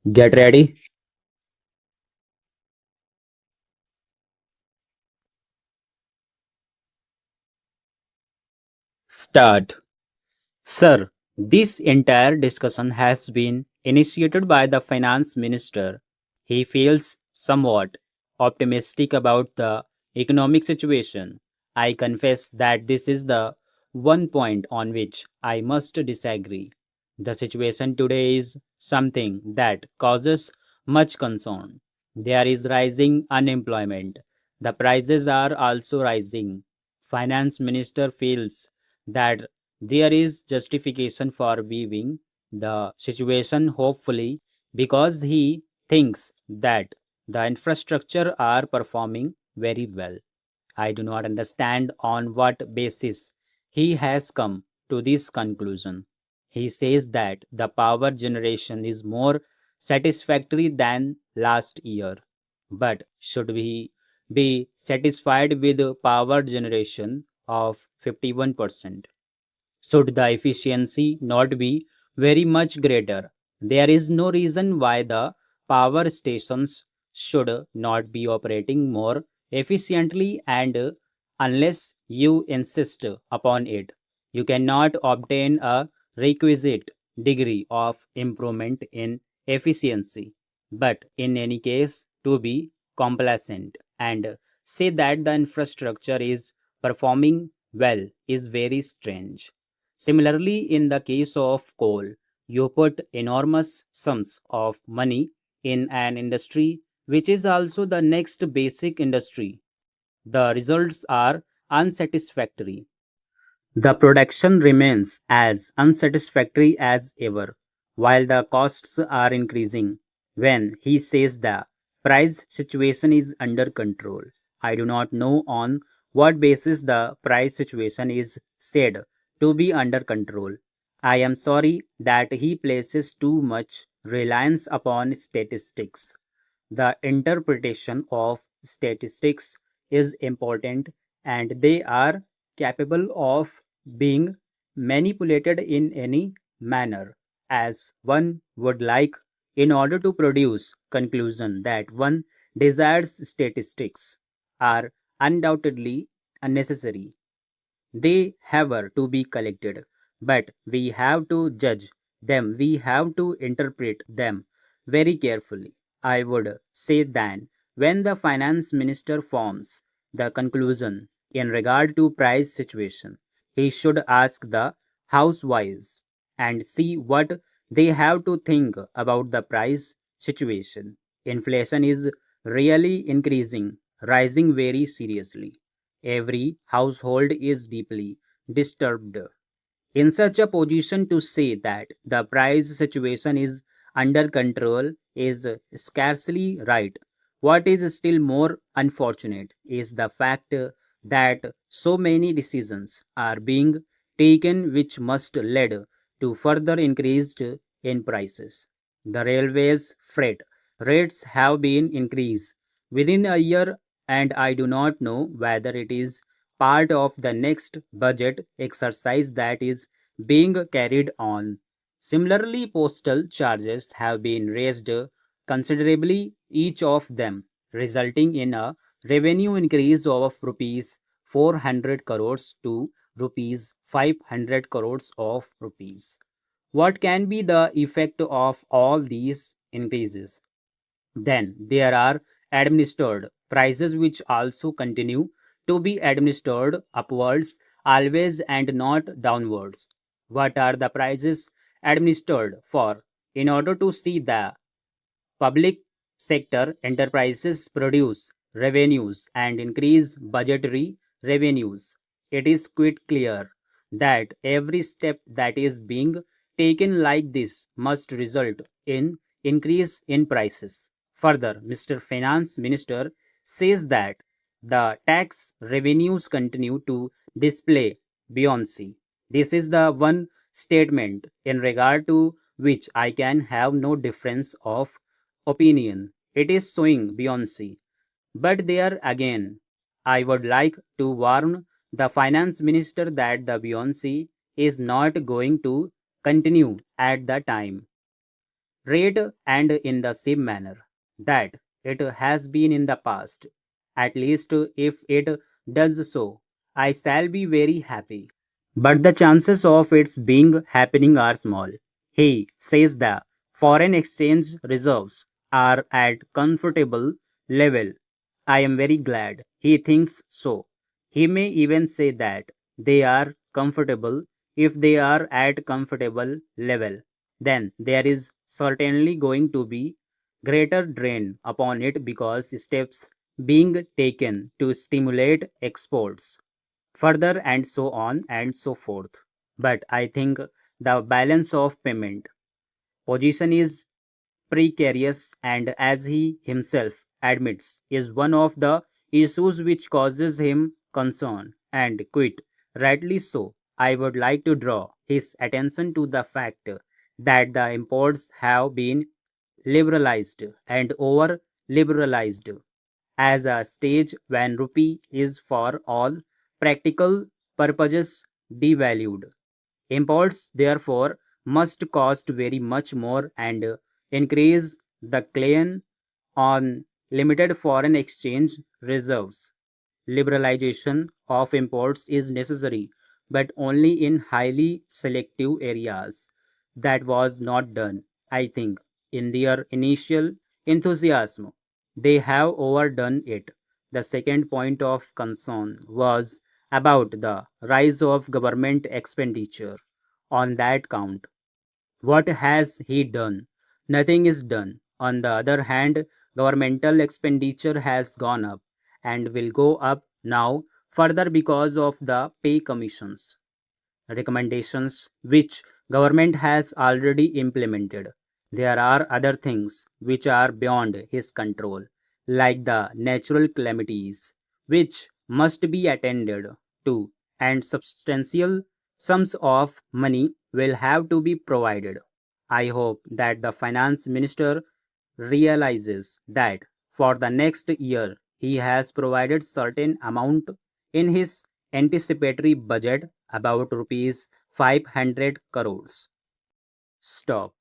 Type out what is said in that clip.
Get ready. Start. Sir, this entire discussion has been initiated by the finance minister. He feels somewhat optimistic about the economic situation. I confess that this is the one point on which I must disagree. The situation today is something that causes much concern. There is rising unemployment. The prices are also rising. Finance minister feels that there is justification for viewing the situation hopefully because he thinks that the infrastructure are performing very well. I do not understand on what basis he has come to this conclusion. He says that the power generation is more satisfactory than last year. But should we be satisfied with power generation of 51%? Should the efficiency not be very much greater? There is no reason why the power stations should not be operating more efficiently, and unless you insist upon it, you cannot obtain a requisite degree of improvement in efficiency. But in any case, to be complacent and say that the infrastructure is performing well is very strange. Similarly, in the case of coal, you put enormous sums of money in an industry which is also the next basic industry. The results are unsatisfactory. The production remains as unsatisfactory as ever, while the costs are increasing. When he says the price situation is under control, I do not know on what basis the price situation is said to be under control. I am sorry that he places too much reliance upon statistics. The interpretation of statistics is important, and they are capable of being manipulated in any manner as one would like in order to produce conclusion that one desires. Statistics are undoubtedly unnecessary. They have to be collected, but we have to judge them, we have to interpret them very carefully. I would say that when the finance minister forms the conclusion in regard to price situation, he should ask the housewives and see what they have to think about the price situation. Inflation is really increasing, rising very seriously. Every household is deeply disturbed. In such a position, to say that the price situation is under control is scarcely right. What is still more unfortunate is the fact that so many decisions are being taken which must lead to further increased in prices. The railways freight rates have been increased within a year, and I do not know whether it is part of the next budget exercise that is being carried on. Similarly, postal charges have been raised considerably, each of them resulting in a revenue increase of rupees 400 crores to rupees 500 crores of rupees. What can be the effect of all these increases? Then there are administered prices which also continue to be administered upwards always and not downwards. What are the prices administered for? In order to see the public sector enterprises produce revenues and increase budgetary revenues, it is quite clear that every step that is being taken like this must result in increase in prices. Further, Mr. Finance Minister says that the tax revenues continue to display buoyancy. This is the one statement in regard to which I can have no difference of opinion. It is showing buoyancy. But there again, I would like to warn the finance minister that the buoyancy is not going to continue at the time. rate and in the same manner that it has been in the past. At least if it does so, I shall be very happy. But the chances of its being happening are small. He says the foreign exchange reserves are at comfortable level. I am very glad he thinks so. He may even say that they are comfortable. If they are at comfortable level, then there is certainly going to be greater drain upon it because steps being taken to stimulate exports further and so on and so forth. But I think the balance of payment position is precarious and, as he himself admits, is one of the issues which causes him concern and quite rightly so. I would like to draw his attention to the fact that the imports have been liberalized and over liberalized as a stage when rupee is for all practical purposes devalued. Imports, therefore, must cost very much more and increase the claim on limited foreign exchange reserves. Liberalization of imports is necessary, but only in highly selective areas. That was not done, I think, in their initial enthusiasm. They have overdone it. The second point of concern was about the rise of government expenditure. On that count, what has he done? Nothing is done. On the other hand, governmental expenditure has gone up and will go up now further because of the pay commissions recommendations which government has already implemented. There are other things which are beyond his control, like the natural calamities, which must be attended to, and substantial sums of money will have to be provided. I hope that the finance minister realizes that for the next year he has provided certain amount in his anticipatory budget about rupees 500 crores. Stop.